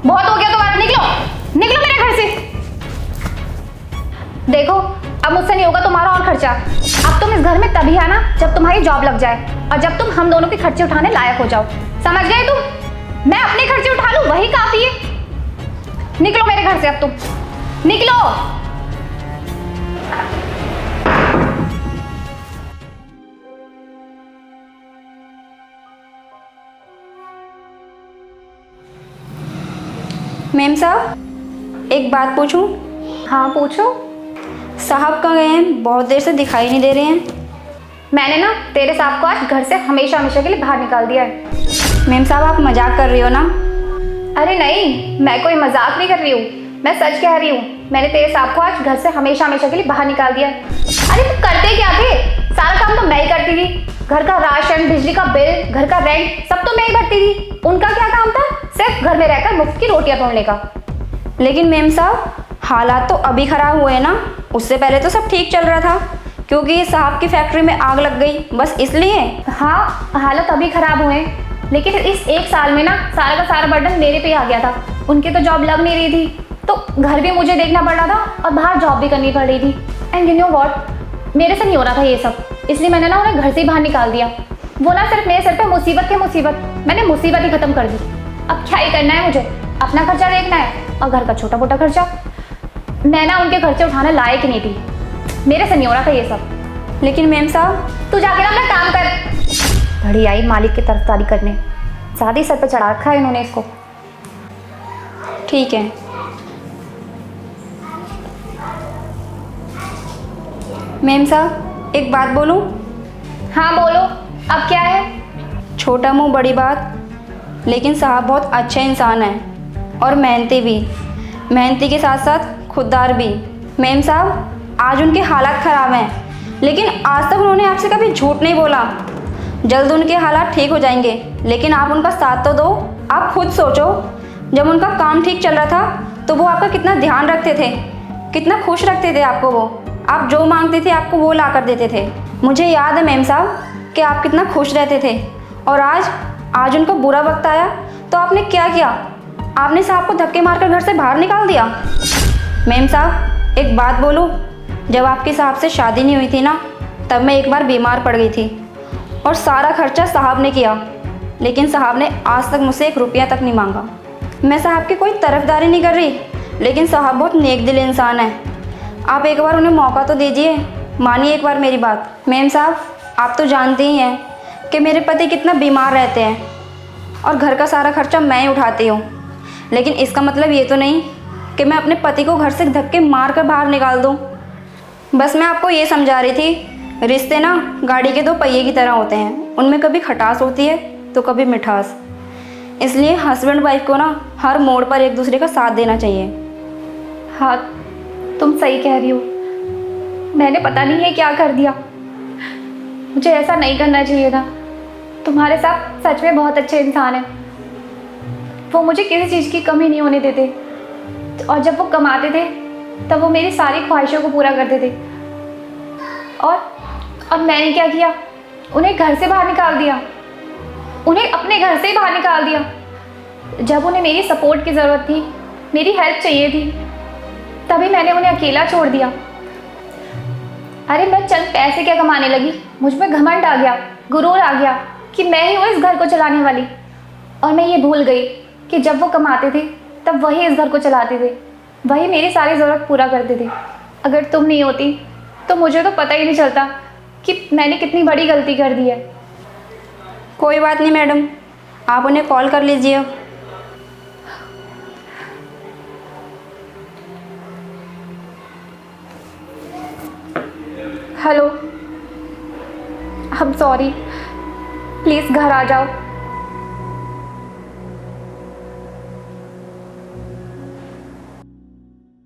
बहुत हो गया तुम्हारा, निकलो निकलो मेरे घर से। देखो अब मुझसे नहीं होगा तुम्हारा और खर्चा। अब तुम इस घर में तभी आना जब तुम्हारी जॉब लग जाए और जब तुम हम दोनों के खर्चे उठाने लायक हो जाओ। समझ गए तुम? मैं अपने खर्चे उठा लूं वही काफी है। निकलो मेरे घर से अब तुम, निकलो। मैम साहब, एक बात पूछूं? हाँ पूछो। साहब कहाँ गए हैं? बहुत देर से दिखाई नहीं दे रहे हैं। मैंने ना तेरे साहब को आज घर से हमेशा हमेशा के लिए बाहर निकाल दिया है। मैम साहब, आप मजाक कर रही हो ना? अरे नहीं, मैं कोई मजाक नहीं कर रही हूँ, मैं सच कह रही हूँ। मैंने तेरे साहब को आज घर से हमेशा हमेशा के लिए बाहर निकाल दिया है। अरे तुम करते क्या थे? सारा काम तो मैं ही करती थी। घर का राशन, बिजली का बिल, घर का रेंट सब तो मैं ही भरती थी। उनका क्या काम था? सिर्फ घर में रहकर मुफ्त की रोटियां तोड़ने का। लेकिन मैम साहब, हालात तो अभी ख़राब हुए ना, उससे पहले तो सब ठीक चल रहा था। क्योंकि साहब की फैक्ट्री में आग लग गई, बस इसलिए। हाँ हालत अभी खराब हुए, लेकिन इस एक साल में ना सारा का सारा बर्डन मेरे पे आ गया था। उनकी तो जॉब लग नहीं रही थी, तो घर भी मुझे देखना पड़ रहा था और बाहर जॉब भी करनी पड़ रही थी। एंड यू नो व्हाट, मेरे से नहीं हो रहा था ये सब, इसलिए मैंने ना उन्हें घर से ही बाहर निकाल दिया। वो ना सिर्फ मेरे सिर पे मुसीबत के मुसीबत, मैंने मुसीबत ही खत्म कर दी। अब क्या ही करना है मुझे? अपना खर्चा देखना है और घर का छोटा मोटा खर्चा। मैं ना उनके खर्चे उठाने लायक ही नहीं थी, मेरे से नहीं हो रहा था ये सब। लेकिन मैम साहब, तू जाके ना अपना काम कर। बड़ी आई मालिक की तरफदारी करने, ज़्यादा ही सर पे चढ़ा रखा है इन्होंने इसको। ठीक है। मैम साहब, एक बात बोलूं? हाँ बोलो, अब क्या है? छोटा मुंह बड़ी बात, लेकिन साहब बहुत अच्छे इंसान हैं और मेहनती भी, मेहनती के साथ साथ खुददार भी। मैम साहब, आज उनके हालात ख़राब हैं, लेकिन आज तक उन्होंने आपसे कभी झूठ नहीं बोला। जल्द उनके हालात ठीक हो जाएंगे, लेकिन आप उनका साथ तो दो। आप खुद सोचो, जब उनका काम ठीक चल रहा था तो वो आपका कितना ध्यान रखते थे, कितना खुश रखते थे आपको। वो आप जो मांगते थे आपको वो ला कर देते थे। मुझे याद है मैम साहब कि आप कितना खुश रहते थे। और आज उनका बुरा वक्त आया तो आपने क्या किया? आपने साहब को धक्के मारकर घर से बाहर निकाल दिया। मैम साहब, एक बात बोलूं? जब आपकी साहब से शादी नहीं हुई थी ना, तब मैं एक बार बीमार पड़ गई थी और सारा खर्चा साहब ने किया, लेकिन साहब ने आज तक मुझसे 1 रुपया तक नहीं मांगा। मैं साहब की कोई तरफदारी नहीं कर रही, लेकिन साहब बहुत नेक दिल इंसान है। आप एक बार उन्हें मौका तो दीजिए, मानिए एक बार मेरी बात। मैम साहब, आप तो जानते ही हैं कि मेरे पति कितना बीमार रहते हैं और घर का सारा खर्चा मैं ही उठाती हूँ। लेकिन इसका मतलब ये तो नहीं कि मैं अपने पति को घर से धक्के मार कर बाहर निकाल दूँ। बस मैं आपको ये समझा रही थी, रिश्ते ना गाड़ी के 2 पहिए की तरह होते हैं, उनमें कभी खटास होती है तो कभी मिठास। इसलिए हस्बैंड वाइफ को ना हर मोड़ पर एक दूसरे का साथ देना चाहिए। हाँ तुम सही कह रही हो, मैंने पता नहीं है क्या कर दिया। मुझे ऐसा नहीं करना चाहिए था। तुम्हारे साथ सच में बहुत अच्छे इंसान हैं, वो मुझे किसी चीज़ की कमी नहीं होने देते और जब वो कमाते थे तब वो मेरी सारी ख्वाहिशों को पूरा करते थे। और मैंने क्या किया? उन्हें घर से बाहर निकाल दिया, उन्हें अपने घर से ही बाहर निकाल दिया। जब उन्हें मेरी सपोर्ट की ज़रूरत थी, मेरी हेल्प चाहिए थी, तभी मैंने उन्हें अकेला छोड़ दिया। अरे मैं चंद पैसे क्या कमाने लगी, मुझ में घमंड आ गया, गुरूर आ गया कि मैं ही हूँ इस घर को चलाने वाली। और मैं ये भूल गई कि जब वो कमाते थे तब वही इस घर को चलाते थे, वही मेरी सारी ज़रूरत पूरा करते थे। अगर तुम नहीं होती तो मुझे तो पता ही नहीं चलता कि मैंने कितनी बड़ी गलती कर दी है। कोई बात नहीं मैडम, आप उन्हें कॉल कर लीजिए। Hello, I am sorry, please घर आ जाओ।